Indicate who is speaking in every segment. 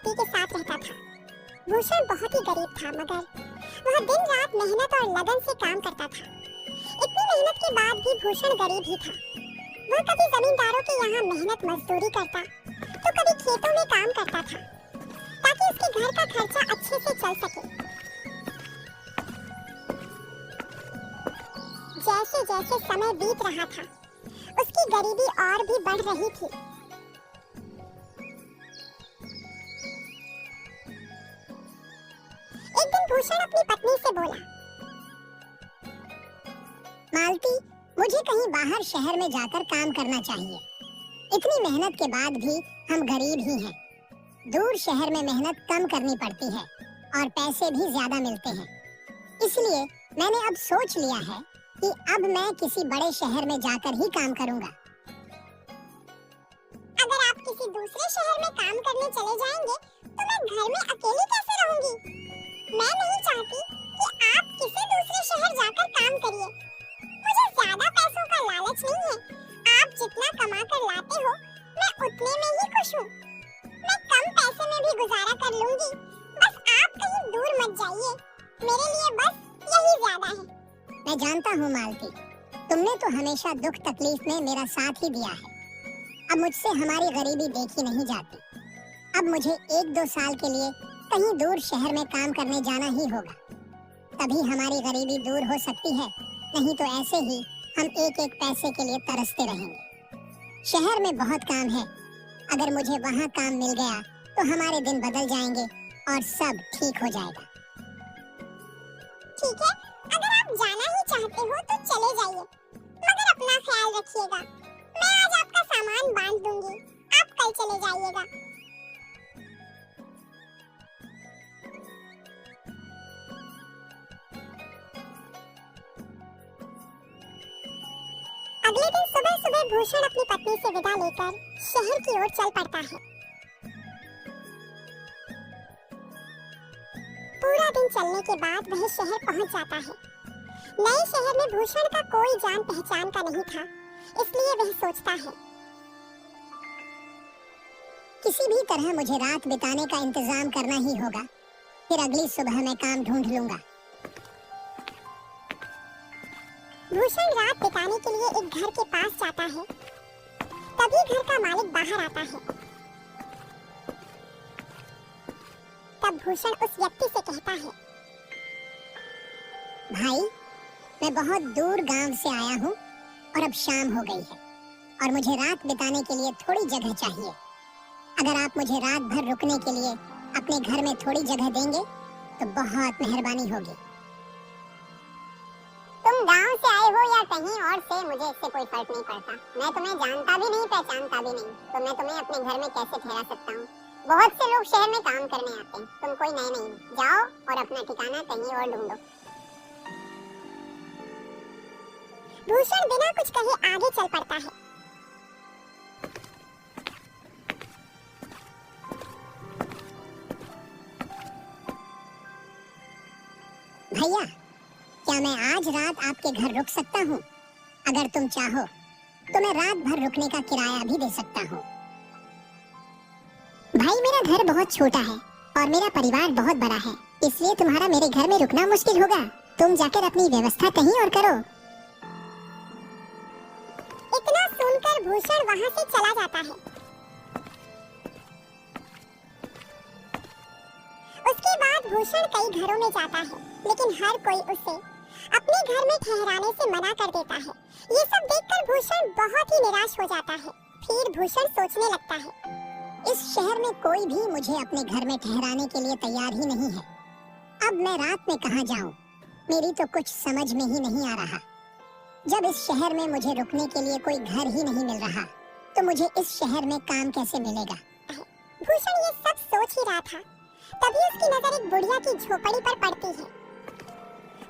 Speaker 1: पति के साथ रहता था। भूषण बहुत ही गरीब था, मगर वह दिन रात मेहनत और लगन से काम करता था। इतनी मेहनत के बाद भी भूषण गरीब ही था। वह कभी जमींदारों के यहाँ मेहनत मजदूरी करता तो कभी खेतों में काम करता था, ताकि उसके घर का खर्चा अच्छे से चल सके। जैसे जैसे समय बीत रहा था, उसकी गरीबी और भी बढ़ रही थी। एक दिन भूषण अपनी पत्नी से बोला,
Speaker 2: मालती, मुझे कहीं बाहर शहर में जाकर काम करना चाहिए। इतनी मेहनत के बाद भी हम गरीब ही हैं। दूर शहर में मेहनत कम करनी पड़ती है और पैसे भी ज्यादा मिलते हैं। इसलिए मैंने अब सोच लिया है कि अब मैं किसी बड़े शहर में जाकर ही काम करूंगा।
Speaker 1: अगर आप किसी दूसरे शहर में काम करने चले जाएंगे तो मैं घर में अकेली कैसे रहूंगी? मैं नहीं चाहती कि आप किसी दूसरे शहर जाकर काम करिए। मुझे ज्यादा पैसों का लालच नहीं है। आप जितना कमा कर लाते हो, मैं उतने में ही खुश हूँ। मैं कम पैसे में भी गुजारा कर लूंगी। बस आप कहीं दूर मत जाइए। मेरे लिए बस यही ज्यादा है।
Speaker 2: मैं जानता हूँ मालती, तुमने तो हमेशा दुख तकलीफ में मेरा साथ ही दिया है। अब मुझसे हमारी गरीबी देखी नहीं जाती। अब मुझे 1-2 साल के लिए कहीं दूर शहर में काम करने जाना ही होगा, तभी हमारी गरीबी दूर हो सकती है। नहीं तो ऐसे ही हम एक एक पैसे के लिए तरसते रहेंगे। शहर में बहुत काम है। अगर मुझे वहाँ काम मिल गया तो हमारे दिन बदल जाएंगे और सब ठीक हो जाएगा।
Speaker 1: ठीक है, अगर आप जाना ही चाहते हो तो चले जाइए, मगर अपना ख्याल रखिएगा। मैं आज आपका सामान बांध दूंगी, आप कल चले जाइएगा। अगले दिन सुबह सुबह भूषण अपनी पत्नी से विदा लेकर शहर की ओर चल पड़ता है। पूरा दिन चलने के बाद वह शहर पहुंच जाता है। नए शहर में भूषण का कोई जान पहचान का नहीं था, इसलिए वह सोचता है,
Speaker 2: किसी भी तरह मुझे रात बिताने का इंतजाम करना ही होगा। फिर अगली सुबह मैं काम ढूंढ लूंगा।
Speaker 1: भूषण रात बिताने के लिए एक घर के पास जाता है। तभी घर का मालिक बाहर आता है। तब भूषण उस व्यक्ति से कहता है,
Speaker 2: भाई, मैं बहुत दूर गांव से आया हूँ और अब शाम हो गई है और मुझे रात बिताने के लिए थोड़ी जगह चाहिए। अगर आप मुझे रात भर रुकने के लिए अपने घर में थोड़ी जगह देंगे तो बहुत मेहरबानी होगी।
Speaker 1: तुम गांव से आए हो या कहीं और से, मुझे इससे कोई फर्क नहीं पड़ता। मैं तुम्हें जानता भी नहीं, पहचानता भी नहीं, तो मैं तुम्हें अपने घर में कैसे ठहरा सकता हूँ? बहुत से लोग शहर में काम करने आते हैं, तुम कोई नए नहीं। जाओ और अपना ठिकाना कहीं और ढूंढो। भूषण बिना कुछ कहे आगे चल पड़ता है।
Speaker 2: भैया, क्या मैं आज रात आपके घर रुक सकता हूँ? अगर तुम चाहो तो मैं रात भर रुकने का किराया भी दे सकता हूँ। भाई, मेरा घर बहुत छोटा है और मेरा परिवार बहुत बड़ा है, इसलिए तुम्हारा मेरे घर में रुकना मुश्किल होगा। तुम जाकर अपनी व्यवस्था कहीं और करो।
Speaker 1: इतना सुनकर भूषण वहाँ से चला जाता है। उसके बाद भूषण कई घरों में जाता है, लेकिन हर कोई उसे अपने घर में ठहराने से मना कर देता है। ये सब देखकर भूषण बहुत ही निराश हो जाता है। फिर भूषण सोचने लगता है,
Speaker 2: इस शहर में कोई भी मुझे अपने घर में ठहराने के लिए तैयार ही नहीं है। अब मैं रात में कहाँ जाऊँ? मेरी तो कुछ समझ में ही नहीं आ रहा। जब इस शहर में मुझे रुकने के लिए कोई घर ही नहीं मिल रहा, तो मुझे इस शहर में काम कैसे मिलेगा?
Speaker 1: भूषण ये सब सोच ही रहा था, तभी उसकी नजर एक बुढ़िया की झोपड़ी पर पड़ती है।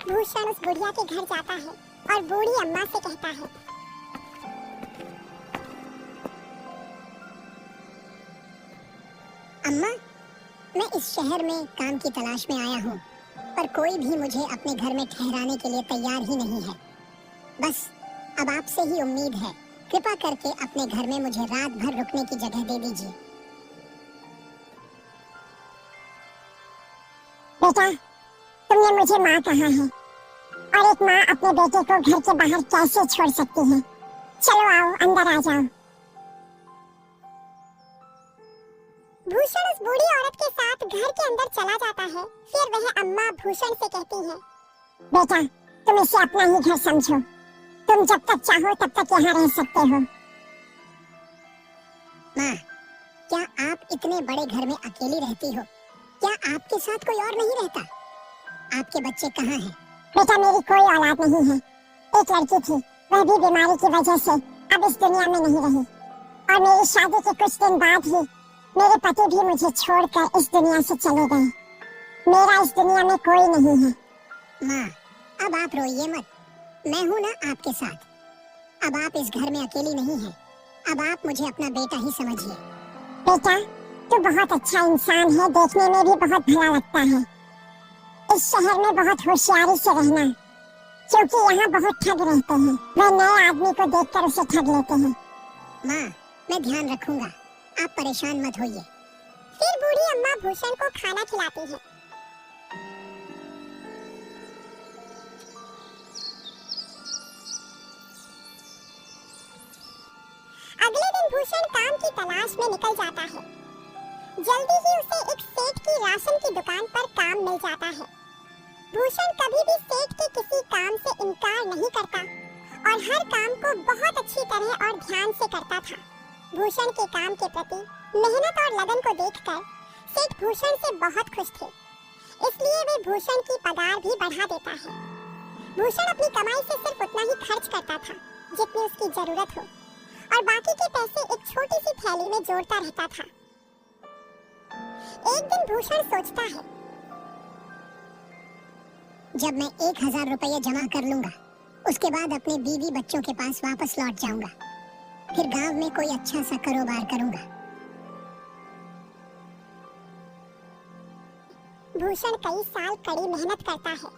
Speaker 1: भूषण उस बुढ़िया के घर जाता है और बूढ़ी अम्मा से कहता है,
Speaker 2: अम्मा, मैं इस शहर में काम की तलाश में आया हूँ, पर कोई भी मुझे अपने घर में ठहराने के लिए तैयार ही नहीं है। बस अब आपसे ही उम्मीद है, कृपा करके अपने घर में मुझे रात भर रुकने की जगह दे दीजिए।
Speaker 1: बेटा, तुमने मुझे माँ कहा है और एक माँ अपने बेटे को घर के बाहर कैसे छोड़ सकती है। चलो आओ, अंदर आ जाओ। भूषण उस बूढ़ी औरत के साथ घर के अंदर चला जाता है। फिर वह अम्मा भूषण से कहती है, बेटा, तुम इसे अपना ही घर समझो। तुम जब तक चाहो तब तक यहाँ रह सकते हो।
Speaker 2: माँ, क्या आप इतने बड़े घर में अकेली रहती हो? क्या आपके साथ कोई और नहीं रहता? आपके बच्चे कहाँ हैं?
Speaker 1: बेटा, मेरी कोई औलाद नहीं है। एक लड़की थी, वह भी बीमारी की वजह से अब इस दुनिया में नहीं रही और मेरी शादी के कुछ दिन बाद ही मेरे पति भी मुझे छोड़कर इस दुनिया से चले गए। मेरा इस दुनिया में कोई नहीं है।
Speaker 2: माँ, अब आप रोइए मत। मैं हूँ ना आपके साथ। अब आप इस घर में अकेली नहीं हैं। अब आप मुझे अपना बेटा ही समझिए।
Speaker 1: बेटा, तू बहुत अच्छा इंसान है, देखने में भी बहुत भला लगता है। इस शहर में बहुत होशियारी से रहना, क्योंकि यहाँ बहुत ठग रहते हैं। वह नए आदमी को देखकर उसे ठग लेते हैं।
Speaker 2: माँ, मैं ध्यान रखूंगा, आप परेशान मत होइए।
Speaker 1: फिर बूढ़ी अम्मा भूषण को खाना खिलाती है। अगले दिन भूषण काम की तलाश में निकल जाता है। जल्दी ही उसे एक सेठ की राशन की दुकान पर काम मिल जाता है। भूषण कभी भी सेठ के किसी काम से इनकार नहीं करता और हर काम को बहुत अच्छी तरह और ध्यान से करता था। भूषण के काम के प्रति मेहनत और लगन को देखकर सेठ भूषण से बहुत खुश थे, इसलिए वे भूषण की पगार भी बढ़ा देता है। भूषण अपनी कमाई से सिर्फ उतना ही खर्च करता था जितनी उसकी जरूरत हो और बाकी के पैसे एक छोटी सी थैली में जोड़ता रहता था। एक दिन भूषण सोचता है,
Speaker 2: जब मैं 1000 रुपये जमा कर लूंगा, उसके बाद अपने बीवी बच्चों के पास वापस लौट जाऊंगा। फिर गांव में कोई अच्छा सा कारोबार करूंगा।
Speaker 1: भूषण कई साल कड़ी मेहनत करता है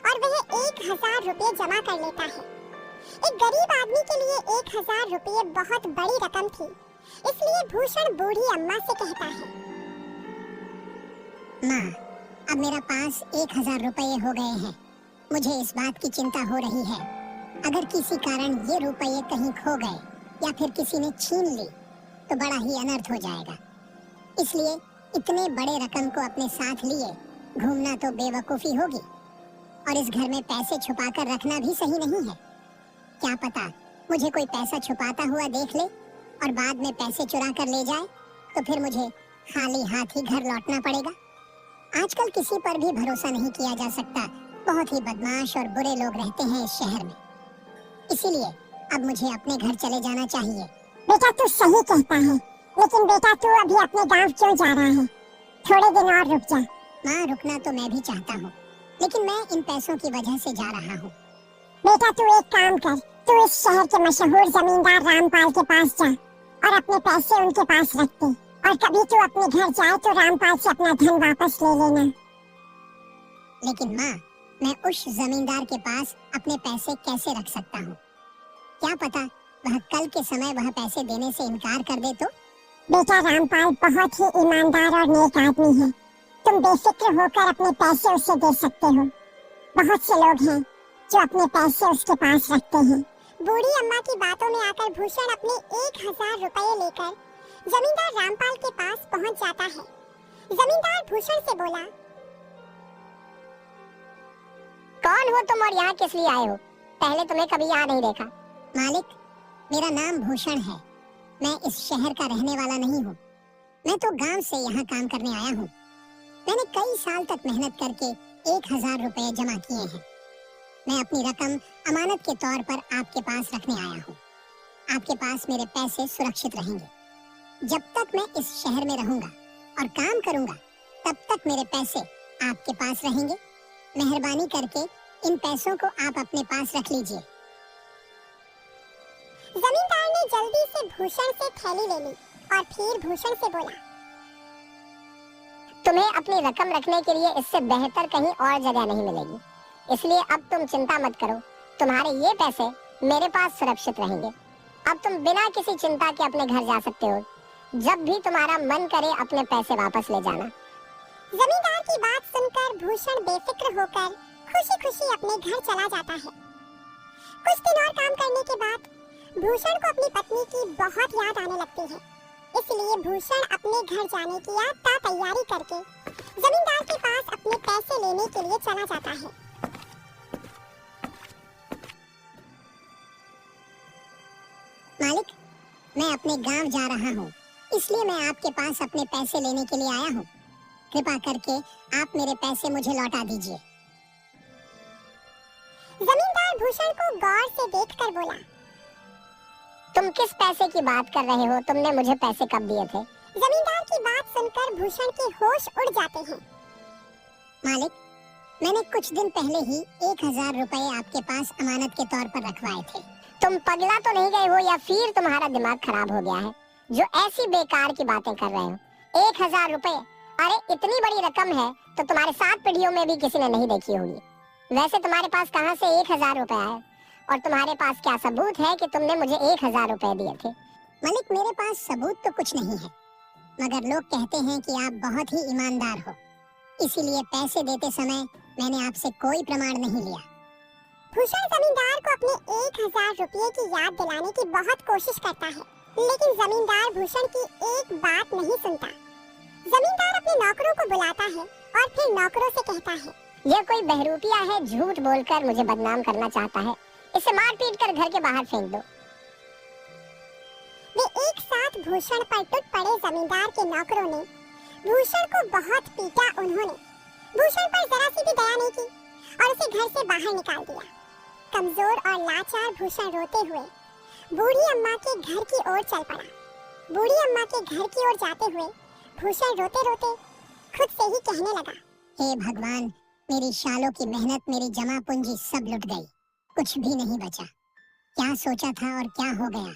Speaker 1: और वह 1000 रुपये जमा कर लेता है। एक गरीब आदमी के लिए 1000 रुपये बहुत बड़ी रकम थी, इसलिए भूषण बूढ़ी अम्मा से कहता है,
Speaker 2: माँ, अब मेरा पास 1000 रुपये हो गए हैं। मुझे इस बात की चिंता हो रही है, अगर किसी कारण ये रुपये कहीं खो गए या फिर किसी ने छीन ली तो बड़ा ही अनर्थ हो जाएगा। इसलिए इतने बड़े रकम को अपने साथ लिए घूमना तो बेवकूफी होगी और इस घर में पैसे छुपाकर रखना भी सही नहीं है। क्या पता मुझे कोई पैसा छुपाता हुआ देख ले और बाद में पैसे चुरा कर ले जाए, तो फिर मुझे खाली हाथ ही घर लौटना पड़ेगा। आजकल किसी पर भी भरोसा नहीं किया जा सकता। बहुत ही बदमाश और बुरे लोग रहते हैं इस शहर में। इसीलिए अब मुझे अपने घर चले जाना चाहिए।
Speaker 1: बेटा, तू सही कहता है, लेकिन बेटा तू अभी अपने गांव क्यों जा रहा है? थोड़े दिन और रुक जा।
Speaker 2: माँ, रुकना तो मैं भी चाहता हूँ, लेकिन मैं इन पैसों की वजह से जा रहा हूँ।
Speaker 1: बेटा, तू एक काम कर, तू इस शहर के मशहूर जमींदार रामपाल के पास जा और अपने पैसे उनके पास रख दे, और कभी तू अपने घर जाए तो रामपाल से अपना धन वापस ले लेना।
Speaker 2: लेकिन माँ, मैं उस जमींदार के पास अपने पैसे कैसे रख सकता हूँ? क्या पता वह कल के समय वह पैसे देने से इनकार कर दे तो?
Speaker 1: बेटा, रामपाल बहुत ही ईमानदार और नेक आदमी है। तुम बेफिक्र होकर अपने पैसे उसे दे सकते हो। बहुत से लोग हैं जो अपने पैसे उसके पास रखते हैं। बूढ़ी अम्मा की बातों में आकर भूषण अपने 1000 रुपये लेकर जमींदार रामपाल के पास पहुंच जाता है। जमींदार भूषण से बोला,
Speaker 2: कौन हो तुम और यहाँ किस लिए आए हो? पहले तुम्हें कभी यहाँ नहीं देखा। मालिक, मेरा नाम भूषण है। मैं इस शहर का रहने वाला नहीं हूँ। मैं तो गांव से यहाँ काम करने आया हूँ। मैंने कई साल तक मेहनत करके 1000 रुपये जमा किए हैं। मैं अपनी रकम अमानत के तौर पर आपके पास रखने आया हूँ। आपके पास मेरे पैसे सुरक्षित रहेंगे। जब तक मैं इस शहर में रहूंगा और काम करूंगा, तब तक मेरे पैसे आपके पास रहेंगे। मेहरबानी करके इन पैसों को आप अपने पास रख लीजिए।
Speaker 1: जमींदार ने जल्दी से भूषण से थैली ले ली और फिर भूषण से बोला,
Speaker 2: तुम्हें अपनी रकम रखने के लिए इससे बेहतर कहीं और जगह नहीं मिलेगी, इसलिए अब तुम चिंता मत करो। तुम्हारे ये पैसे मेरे पास सुरक्षित रहेंगे। अब तुम बिना किसी चिंता के अपने घर जा सकते हो। जब भी तुम्हारा मन करे अपने पैसे वापस ले जाना।
Speaker 1: जमींदार की बात सुनकर भूषण बेफिक्र होकर खुशी-खुशी अपने घर चला जाता है। कुछ दिन और काम करने के बाद भूषण को अपनी पत्नी की बहुत याद आने लगती है। इसलिए भूषण अपने घर जाने की तैयारी करके जमींदार के पास अपने पैसे लेने के लिए चला जाता है।
Speaker 2: मालिक, मैं अपने गांव जा रहा हूँ, इसलिए मैं आपके पास अपने पैसे लेने के लिए आया हूँ। कृपा करके आप मेरे पैसे मुझे लौटा दीजिए।
Speaker 1: जमींदार भूषण को गौर से देखकर बोला,
Speaker 2: तुम किस पैसे की बात कर रहे हो? तुमने मुझे पैसे कब दिए थे?
Speaker 1: जमींदार की बात सुनकर भूषण के होश उड़ जाते हैं।
Speaker 2: मालिक, मैंने कुछ दिन पहले ही 1000 रुपए आपके पास अमानत के तौर पर रखवाए थे। तुम पगला तो नहीं गए हो या फिर तुम्हारा दिमाग खराब हो गया है जो ऐसी बेकार की बातें कर रहे हो? 1000 रुपए, अरे इतनी बड़ी रकम है तो तुम्हारे 7 पीढ़ियों में भी किसी ने नहीं देखी होगी। वैसे तुम्हारे पास कहाँ से 1000 रुपए आए और तुम्हारे पास क्या सबूत है कि तुमने मुझे 1000 रुपए दिए थे? मालिक, मेरे पास सबूत तो कुछ नहीं है, मगर लोग कहते हैं कि आप बहुत ही ईमानदार हो, इसीलिए पैसे देते समय मैंने आपसे कोई प्रमाण नहीं लिया।
Speaker 1: भूषण जमींदार को अपने 1000 रुपये की याद दिलाने की बहुत कोशिश करता है, लेकिन जमींदार भूषण की एक बात नहीं सुनता। जमींदार अपने नौकरों को बुलाता है और फिर नौकरों से कहता है,
Speaker 2: यह कोई बहरूपिया है, झूठ बोलकर मुझे बदनाम करना चाहता है। इसे मार पीट कर घर के बाहर फेंक दो।
Speaker 1: वे एक साथ भूषण पर टूट पड़े। जमींदार के नौकरों ने भूषण को बहुत पीटा। उन्होंने भूषण पर जरा सी भी दया नहीं की और उसे घर से बाहर निकाल दिया। कमजोर और लाचार भूषण रोते हुए बूढ़ी अम्मा के घर की ओर चल पड़ा। बूढ़ी अम्मा के घर की ओर जाते हुए भूषण रोते-रोते खुद से ही कहने लगा,
Speaker 2: हे भगवान, मेरी सालों की मेहनत, मेरी जमा पूंजी सब लुट गई, कुछ भी नहीं बचा। क्या सोचा था और क्या हो गया?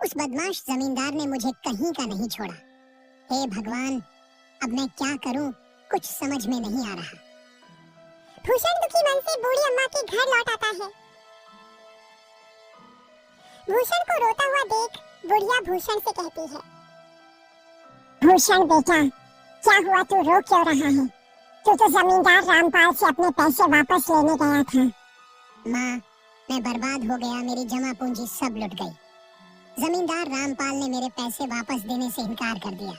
Speaker 2: उस बदमाश जमींदार ने मुझे कहीं का नहीं छोड़ा। हे भगवान, अब मैं क्या करूं, कुछ समझ में नहीं आ रहा।
Speaker 1: भूषण दुखी मन से बूढ़ी अम्मा के घर लौट आता है। भूषण को रोता हुआ देख बुढ़िया भूषण से कहती है,
Speaker 2: भूषण बेटा, क्या हुआ, तू रो क्यों रहा है? तू तो जमींदार रामपाल से अपने पैसे वापस लेने गया था। माँ, मैं बर्बाद हो गया, मेरी जमा पूंजी सब लुट गई। जमींदार रामपाल ने मेरे पैसे वापस देने से इनकार कर दिया।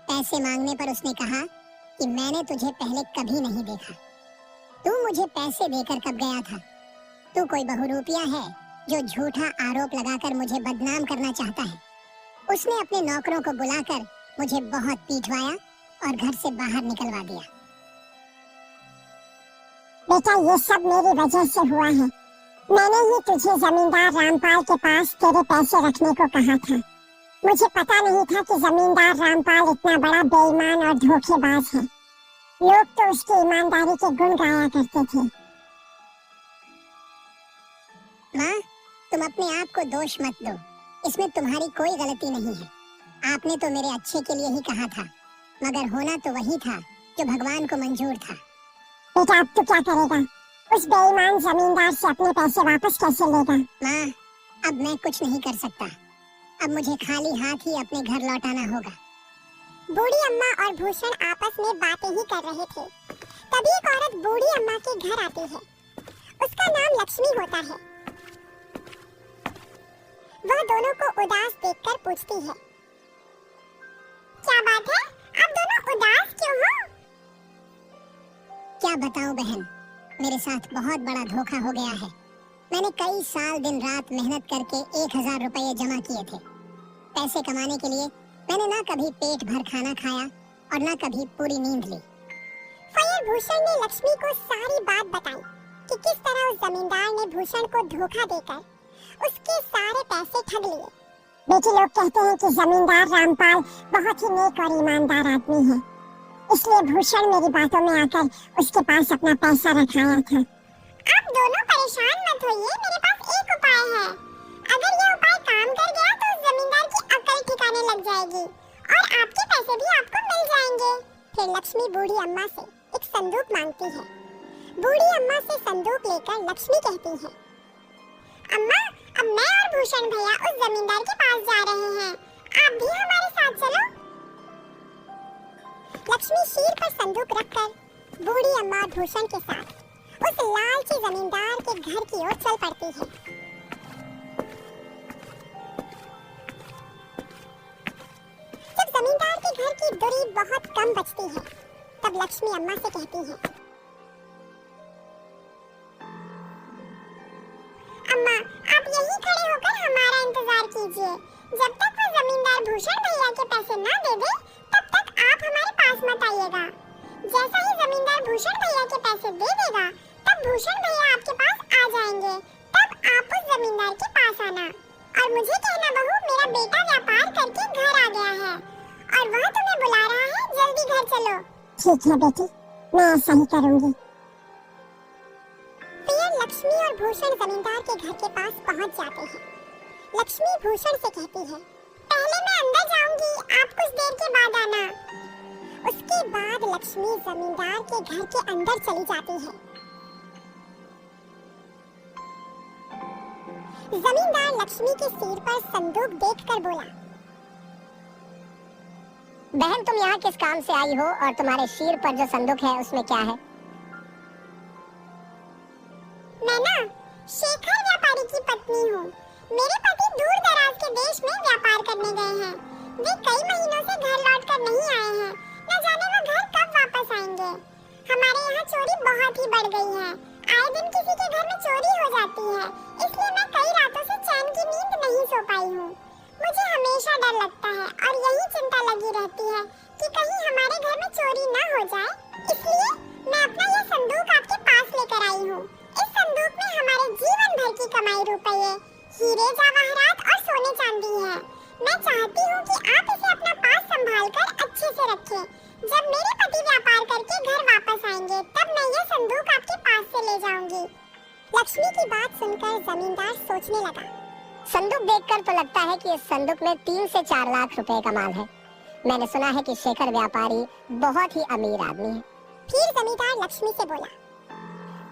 Speaker 2: पैसे मांगने पर उसने कहा कि मैंने तुझे पहले कभी नहीं देखा, तू मुझे पैसे देकर कब गया था? तू कोई बहुरूपिया है जो झूठा आरोप लगाकर मुझे बदनाम करना चाहता है। उसने अपने नौकरों को बुलाकर मुझे बहुत पीटवाया और घर से बाहर निकलवा दिया।
Speaker 1: बेटा, ये सब मेरी वजह से हुआ है। मैंने ही तुझे जमींदार रामपाल के पास तेरे पैसे रखने को कहा था। मुझे पता नहीं था कि जमींदार रामपाल इतना बड़ा बेईमान और धोखेबाज है। लोग तो उसकी ईमानदारी के गुण गाया करते थे।
Speaker 2: माँ, तुम अपने आप को दोष मत दो, इसमें तुम्हारी कोई गलती नहीं है। आपने तो मेरे अच्छे के लिए ही कहा था, मगर होना तो वही था जो भगवान को मंजूर था।
Speaker 1: बेटा, अब तू क्या करेगा? उस बेईमान जमींदार से अपने पैसे वापस कैसे लेगा?
Speaker 2: माँ, अब मैं कुछ नहीं कर सकता। अब मुझे खाली हाथ ही अपने घर लौटाना होगा।
Speaker 1: बूढ़ी अम्मा और भूषण आपस में बातें ही कर रहे थे। तभी एक औरत बूढ़ी अम्मा के घर आती है। उसका नाम लक्ष्मी होता है। वह दोनों को उदास देखकर पूछती है, क्या बात है, आप दोनों उदास क्यों हो?
Speaker 2: क्या बताऊं बहन, मेरे साथ बहुत बड़ा धोखा हो गया है। मैंने कई साल दिन रात मेहनत करके 1000 रुपए जमा किए थे। पैसे कमाने के लिए मैंने ना कभी पेट भर खाना खाया और ना कभी पूरी नींद ली।
Speaker 1: फिर भूषण ने लक्ष्मी को सारी बात बताई कि किस तरह उस जमींदार ने भूषण को धोखा देकर उसके सारे पैसे ठग लिए। बेटी, लोग कहते हैं कि जमींदार रामपाल बहुत ही नेक और ईमानदार आदमी है, इसलिए भूषण मेरी बातों में आकर उसके पास अपना पैसा रखाया था। आप दोनों परेशान मत होइए, मेरे पास एक उपाय है। अगर ये उपाय काम कर गया तो उस जमींदार की अकल ठिकाने लग जाएगी और आपके पैसे भी आपको मिल जाएंगे। फिर लक्ष्मी बूढ़ी अम्मा से एक संदूक मांगती है। बूढ़ी अम्मा से संदूक लेकर लक्ष्मी कहती है, अम्मा, अब मैं और भूषण भैया उस जमींदार के पास जा रहे हैं, आप भी हमारे साथ चलो। लक्ष्मी शीर पर संदूक रखकर बूढ़ी अम्मा भूषण के साथ उस लालची जमींदार के घर की ओर चल पड़ती है। जब जमींदार के घर की दूरी बहुत कम बचती है, तब लक्ष्मी अम्मा से कहती है, अम्मा, आप यहीं खड़े होकर हमारा इंतजार कीजिए। जब तक वो जमींदार भूषण भैया के पैसे ना दे दे, तब तक आप हमारे पास मत आइएगा। जैसा ही जमींदार भूषण भैया के पैसे दे देगा, तब भूषण भैया आपके पास आ जाएंगे। तब आप उस जमींदार के पास आना और मुझे कहना, बहू, मेरा बेटा व्यापार करके घर आ गया है और वह तुम्हें बुला रहा है, जल्दी घर चलो।
Speaker 2: ठीक है बेटी, मैं ऐसा ही करूंगी।
Speaker 1: फिर लक्ष्मी और भूषण जमींदार के घर के पास पहुंच जाते हैं। लक्ष्मी भूषण से कहती है, पहले मैं अंदर जाऊंगी, आप कुछ देर के बाद आना। उसके बाद लक्ष्मी जमींदार के घर के अंदर चली जाती है। जमींदार लक्ष्मी के सिर पर संदूक देखकर बोला,
Speaker 2: बहन, तुम यहाँ किस काम से आई हो और तुम्हारे सिर पर जो संदूक है उसमें क्या है?
Speaker 1: मैं ना शेखर व्यापारी की पत्नी हूँ। मेरे पति दूर दराज के देश में व्यापार करने गए हैं। वे कई महीनों से घर लौटकर नहीं आए हैं। न जाने वो घर कब वापस आएंगे। हमारे यहाँ चोरी बहुत ही बढ़ गई है। आए दिन किसी के घर में चोरी हो जाती है, इसलिए मैं कई रातों से चैन की नींद नहीं सो पाई हूँ। मुझे हमेशा डर लगता है और यही चिंता लगी रहती है कि कहीं हमारे घर में चोरी न हो जाए। इसलिए मैं अपना यह संदूक आपके पास लेकर आई हूँ। इस संदूक में हमारे जीवन भर की कमाई रुपये, हीरे जवाहरात और सोने चांदी है। मैं चाहती हूँ कि आप इसे अपना पास संभाल कर अच्छे से रखें। जब मेरे पति व्यापार करके घर वापस आएंगे, तब मैं यह संदूक आपके पास से ले जाऊंगी। लक्ष्मी की बात सुनकर जमींदार सोचने लगा।
Speaker 2: संदूक देखकर तो लगता है कि इस संदूक में 3 से 4 लाख रुपए का माल है। मैंने सुना है कि शेखर व्यापारी बहुत ही अमीर आदमी है।
Speaker 1: फिर जमींदार लक्ष्मी से बोला,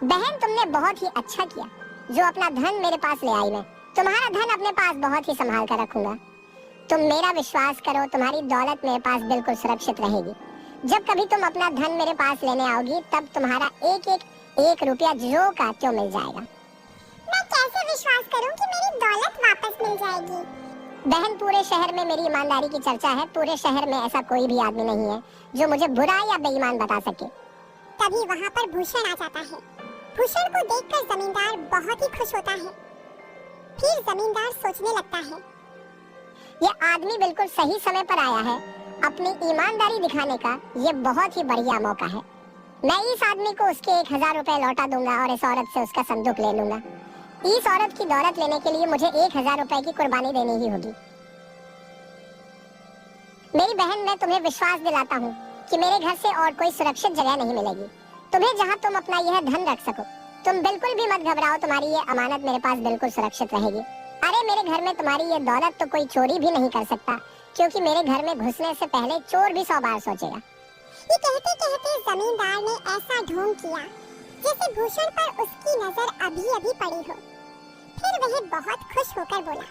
Speaker 2: बहन, तुमने बहुत ही अच्छा किया जो अपना धन मेरे पास ले आई। मैं तुम्हारा धन अपने पास बहुत ही संभाल कर रखूंगा। तुम मेरा विश्वास करो, तुम्हारी दौलत मेरे पास बिल्कुल सुरक्षित रहेगी। जब कभी तुम अपना धन मेरे पास लेने आओगी, तब तुम्हारा एक रुपया जो का त्यों मिल जाएगा।
Speaker 1: मैं कैसे विश्वास करूं कि मेरी दौलत वापस मिल जाएगी?
Speaker 2: बहन, पूरे शहर में मेरी ईमानदारी की चर्चा है। पूरे शहर में ऐसा कोई भी आदमी नहीं है जो मुझे बुरा या बेईमान बता सके।
Speaker 1: तभी वहाँ पर भूषण आ जाता है। भूषण को देखकर जमींदार बहुत ही खुश होता है। फिर जमींदार सोचने लगता है,
Speaker 2: ये आदमी बिल्कुल सही समय पर आया है। अपनी ईमानदारी दिखाने का ये बहुत ही बढ़िया मौका है। मैं इस आदमी को उसके 1000 रुपए लौटा दूंगा और इस औरत से उसका संदूक ले लूंगा। इस औरत की दौलत लेने के लिए मुझे 1000 रुपए की कुर्बानी देनी ही होगी। मेरी बहन, मैं तुम्हें विश्वास दिलाता हूँ कि मेरे घर से और कोई सुरक्षित जगह नहीं मिलेगी। तुम्हें जहाँ तुम अपना यह धन रख सको। तुम बिल्कुल भी मत घबराओ, तुम्हारी ये अमानत मेरे पास बिल्कुल सुरक्षित रहेगी। अरे, मेरे घर में तुम्हारी ये दौलत तो कोई चोरी भी नहीं कर सकता, क्योंकि मेरे घर में घुसने से पहले चोर भी 100 बार सोचेगा।
Speaker 1: ये कहते कहते जमींदार ने ऐसा ढोंग किया जैसे भूषण पर उसकी नजर अभी अभी पड़ी हो। फिर वह बहुत खुश होकर बोला,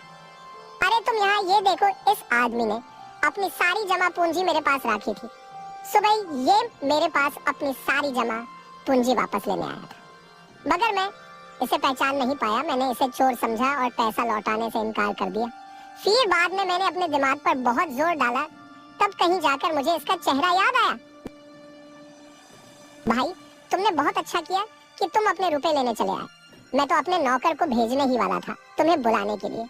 Speaker 2: अरे तुम यहाँ ये देखो, इस आदमी ने अपनी सारी जमा पूंजी मेरे पास रखी थी। सुबह ये मेरे पास अपनी सारी जमा पूंजी वापस लेने आया था, मगर मैं इसे पहचान नहीं पाया। मैंने इसे चोर समझा और पैसा लौटाने से इनकार कर दिया। फिर बाद में मैंने अपने दिमाग पर बहुत जोर डाला, तब कहीं जाकर मुझे इसका चेहरा याद आया। भाई, तुमने बहुत अच्छा किया कि तुम अपने रुपए लेने चले आए। मैं तो अपने नौकर को भेजने ही वाला था तुम्हें बुलाने के लिए।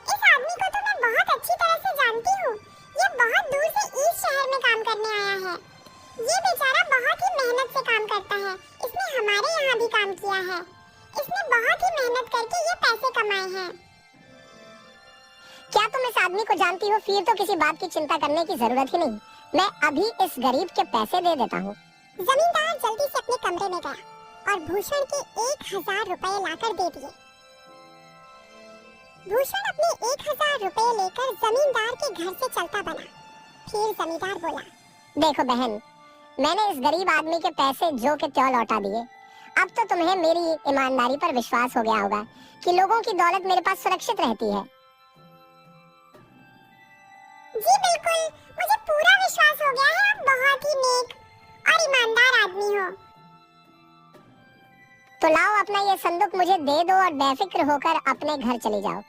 Speaker 1: इस आदमी को तो मैं बहुत अच्छी तरह से जानती हूँ। ये बहुत दूर से इस शहर में काम करने आया है। ये बेचारा बहुत ही मेहनत से काम करता है। इसने हमारे यहाँ भी काम किया है। इसने बहुत ही मेहनत करके ये पैसे कमाए हैं।
Speaker 2: क्या तुम इस आदमी को जानती हो? फिर तो किसी बात की चिंता करने की जरूरत ही नहीं। मैं अभी इस गरीब के पैसे दे देता हूँ।
Speaker 1: जमींदार जल्दी से अपने कमरे में गया और भूषण के 1000 रुपए लाकर दे दिए। भूषण अपने 1000 रुपए लेकर जमींदार के घर से चलता बना। फिर जमींदार बोला,
Speaker 2: देखो बहन, मैंने इस गरीब आदमी के पैसे जो के त्यों लौटा दिए। अब तो तुम्हें मेरी ईमानदारी पर विश्वास हो गया होगा कि लोगों की दौलत मेरे पास सुरक्षित रहती है।
Speaker 1: जी बिल्कुल, मुझे पूरा विश्वास हो गया है आप बहुत ही नेक और ईमानदार आदमी हो।
Speaker 2: तो लाओ अपना ये संदूक मुझे दे दो और बेफिक्र होकर अपने घर चली जाओ।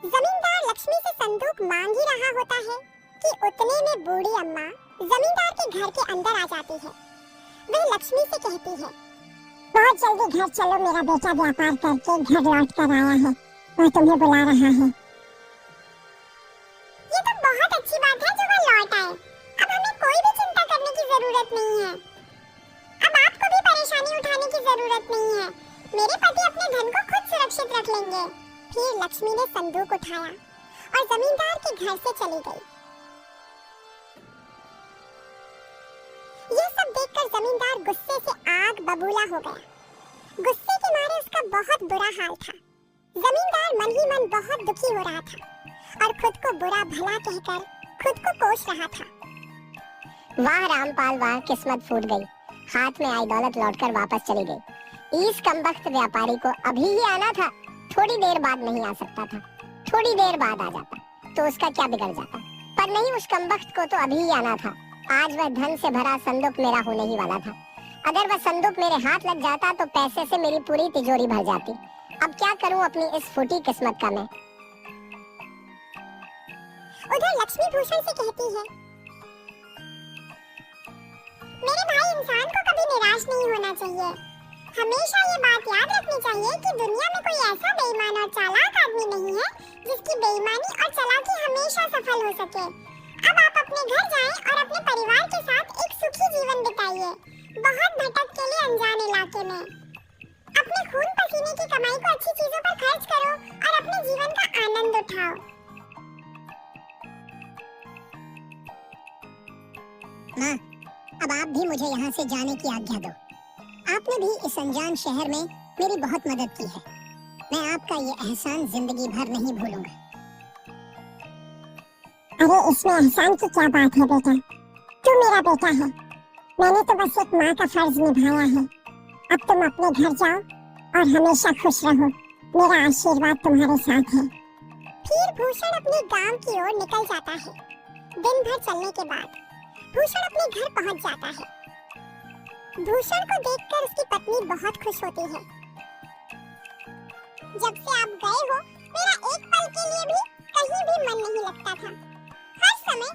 Speaker 1: जमींदार लक्ष्मी से संदूक मांग ही रहा होता है कि उतने में बूढ़ी अम्मा जमींदार के घर के अंदर आ जाती है। वह लक्ष्मी से कहती है,
Speaker 3: बहुत जल्दी घर चलो, मेरा बेटा व्यापार करके घर लौट कर आया है, वह तुम्हें बुला रहा है।
Speaker 1: ये तो बहुत अच्छी बात है जो वह लौट आए। अब हमें कोई भी चिंता करने की जरूरत नहीं है। अब आपको भी परेशानी उठाने की जरूरत नहीं है। मेरे पति अपने धन को खुद सुरक्षित रख लेंगे। फिर लक्ष्मी ने संदूक उठाया और जमींदार के घर से चली गई। यह सब देखकर जमींदार गुस्से से आग बबूला हो गया। गुस्से के मारे उसका बहुत बुरा हाल था। जमींदार मन ही मन बहुत दुखी हो रहा था और खुद को बुरा भला कहकर खुद को कोस रहा था।
Speaker 2: वाह रामपाल वाह, किस्मत फूट गई। हाथ में आई दौलत लौटकर वापस चली गई। इस कमबख्त व्यापारी को अभी ही आना था, थोड़ी देर बाद नहीं आ सकता था। थोड़ी देर बाद आ जाता तो उसका क्या बिगड़ जाता, पर नहीं, उस कमबख्त को तो अभी ही आना था। आज वह धन से भरा संदूक मेरा होने ही वाला था। अगर वह संदूक मेरे हाथ लग जाता तो पैसे से मेरी पूरी तिजोरी भर जाती। अब क्या करूं अपनी इस फूटी किस्मत का मैं।
Speaker 1: उधर लक्ष्मी भूषण से कहती है, मेरे भाई, इंसान को कभी निराश नहीं होना चाहिए। हमेशा ये बात याद रखनी चाहिए कि दुनिया में कोई ऐसा बेईमान और चालाक आदमी नहीं है जिसकी बेईमानी और चालाकी हमेशा सफल हो सके। अब आप अपने घर जाएं और अपने परिवार के साथ एक सुखी जीवन बिताइए। बहुत भटक के लिए अनजान इलाके में अपने खून पसीने की कमाई को अच्छी चीजों पर खर्च करो और अपने जीवन का आनंद उठाओ।
Speaker 2: माँ, अब आप भी मुझे यहाँ से जाने की आज्ञा दो। आपने भी इस अनजान शहर में मेरी बहुत मदद की है। मैं आपका ये एहसान जिंदगी भर नहीं भूलूंगा।
Speaker 3: अरे इसमें एहसान की क्या बात है बेटा, तू मेरा बेटा है। मैंने तो बस एक माँ का फर्ज निभाया है। अब तुम अपने घर जाओ और हमेशा खुश रहो। मेरा आशीर्वाद तुम्हारे साथ है।
Speaker 1: फिर भूषण अपने गांव की ओर निकल जाता है। दिन भर चलने के बाद भूषण अपने घर पहुंच जाता है। भूषण को देखकर उसकी पत्नी बहुत खुश होती है। जब से आप गए हो, मेरा एक पल के लिए भी कहीं भी मन नहीं लगता था। हर समय